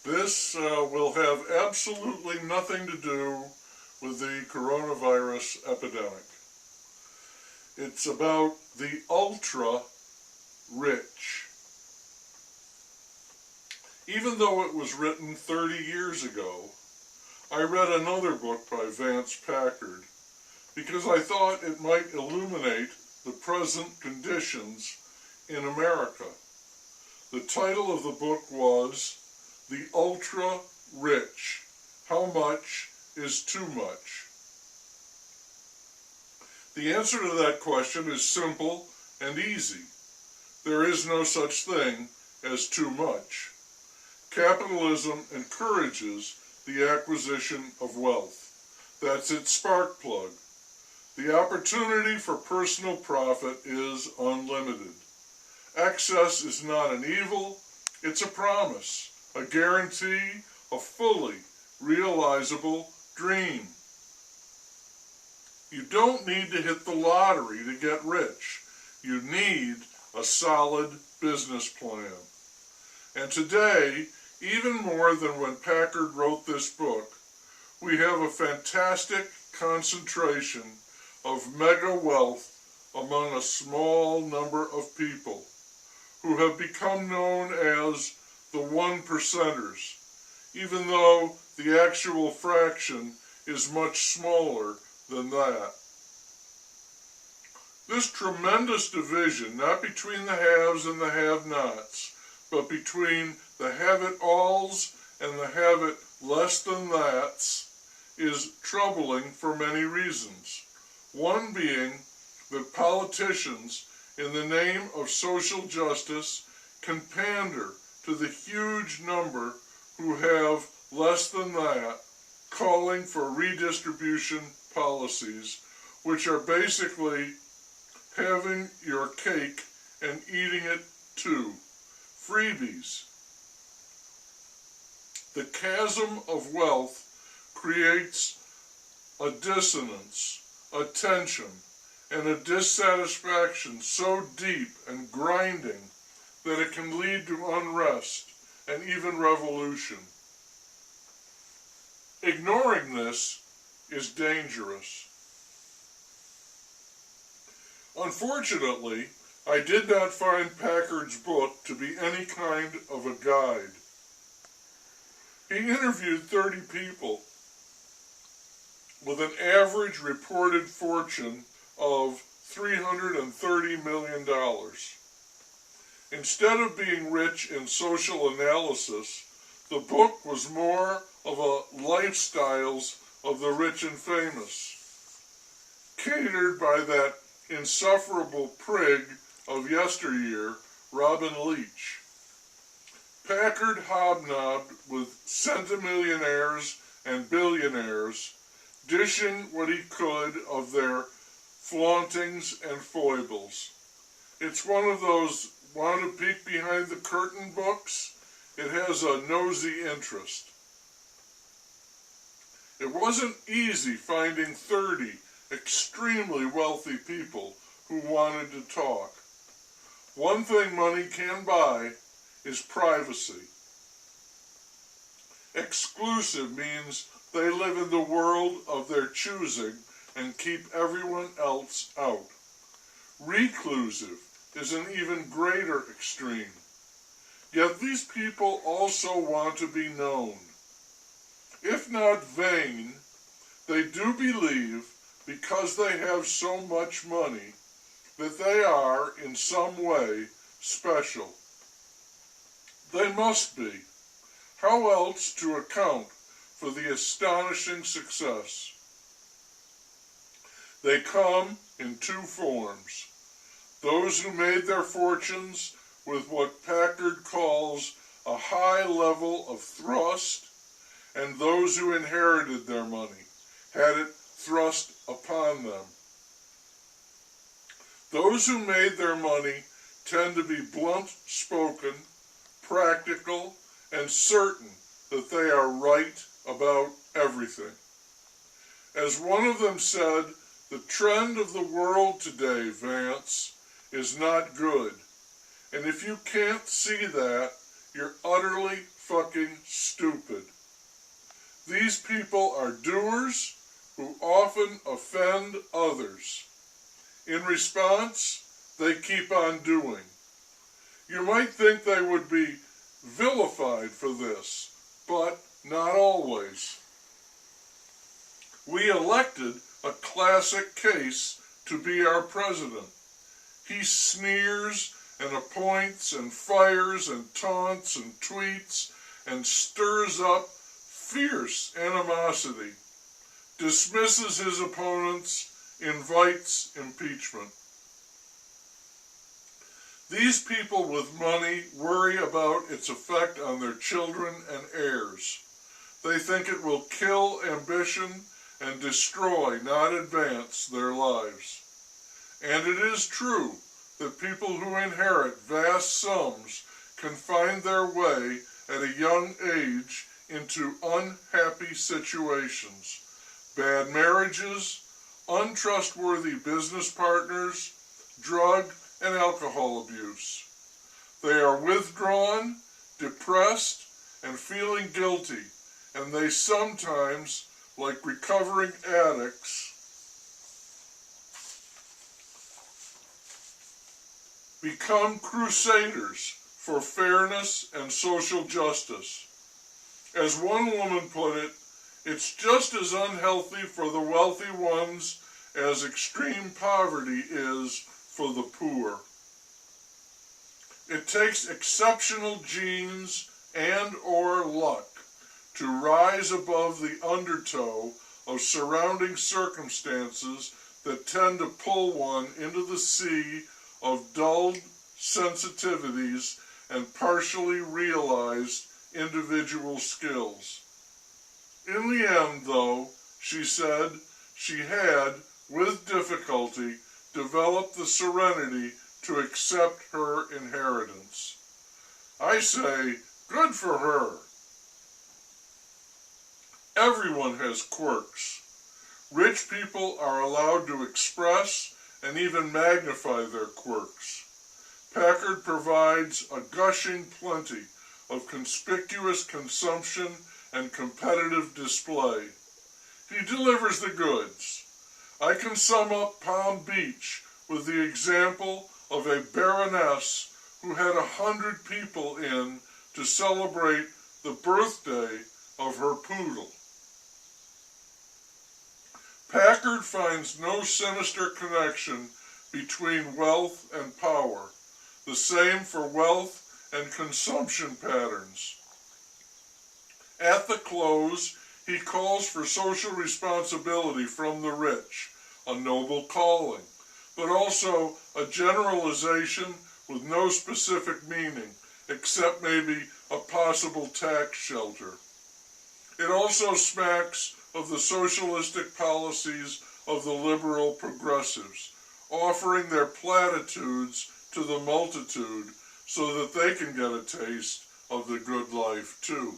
This will have absolutely nothing to do with the coronavirus epidemic. It's about the ultra-rich. Even though it was written 30 years ago, I read another book by Vance Packard because I thought it might illuminate the present conditions in America. The title of the book was The Ultra-Rich. How much is too much? The answer to that question is simple and easy. There is no such thing as too much. Capitalism encourages the acquisition of wealth. That's its spark plug. The opportunity for personal profit is unlimited. Excess is not an evil, it's a promise, a guarantee, a fully realizable dream. You don't need to hit the lottery to get rich. You need a solid business plan. And today, even more than when Packard wrote this book, we have a fantastic concentration of mega wealth among a small number of people who have become known as the 1%ers, even though the actual fraction is much smaller than that. This tremendous division, not between the haves and the have-nots, but between the have-it-alls and the have-it-less-than-thats, is troubling for many reasons. One being that politicians, in the name of social justice, can pander to the huge number who have less than that, calling for redistribution policies, which are basically having your cake and eating it too. Freebies. The chasm of wealth creates a dissonance, a tension, and a dissatisfaction so deep and grinding that it can lead to unrest and even revolution. Ignoring this is dangerous. Unfortunately, I did not find Packard's book to be any kind of a guide. He interviewed 30 people with an average reported fortune of $330 million. Instead of being rich in social analysis, the book was more of a lifestyles of the rich and famous, catered by that insufferable prig of yesteryear, Robin Leach. Packard hobnobbed with centimillionaires and billionaires, dishing what he could of their flauntings and foibles. It's one of those want to peek behind the curtain books. It has a nosy interest. It wasn't easy finding 30 extremely wealthy people who wanted to talk. One thing money can buy is privacy. Exclusive means they live in the world of their choosing and keep everyone else out. Reclusive is an even greater extreme. Yet these people also want to be known. If not vain, they do believe, because they have so much money, that they are in some way special. They must be. How else to account for the astonishing success? They come in two forms. Those who made their fortunes with what Packard calls a high level of thrust, and those who inherited their money, had it thrust upon them. Those who made their money tend to be blunt-spoken, practical, and certain that they are right about everything. As one of them said, the trend of the world today, Vance, is not good. And if you can't see that, you're utterly fucking stupid. These people are doers who often offend others. In response, they keep on doing. You might think they would be vilified for this, but not always. We elected a classic case to be our president. He sneers and appoints and fires and taunts and tweets and stirs up fierce animosity, dismisses his opponents, invites impeachment. These people with money worry about its effect on their children and heirs. They think it will kill ambition and destroy, not advance, their lives. And it is true that people who inherit vast sums can find their way at a young age into unhappy situations, bad marriages, untrustworthy business partners, drug and alcohol abuse. They are withdrawn, depressed, and feeling guilty, and they sometimes, like recovering addicts, become crusaders for fairness and social justice. As one woman put it, it's just as unhealthy for the wealthy ones as extreme poverty is for the poor. It takes exceptional genes and or luck to rise above the undertow of surrounding circumstances that tend to pull one into the sea of dulled sensitivities and partially realized individual skills. In the end, though, she said, she had, with difficulty, developed the serenity to accept her inheritance. I say, good for her. Everyone has quirks. Rich people are allowed to express and even magnify their quirks. Packard provides a gushing plenty of conspicuous consumption and competitive display. He delivers the goods. I can sum up Palm Beach with the example of a baroness who had 100 people in to celebrate the birthday of her poodle. Packard finds no sinister connection between wealth and power, the same for wealth and consumption patterns. At the close, he calls for social responsibility from the rich, a noble calling, but also a generalization with no specific meaning, except maybe a possible tax shelter. It also smacks of the socialistic policies of the liberal progressives, offering their platitudes to the multitude so that they can get a taste of the good life too.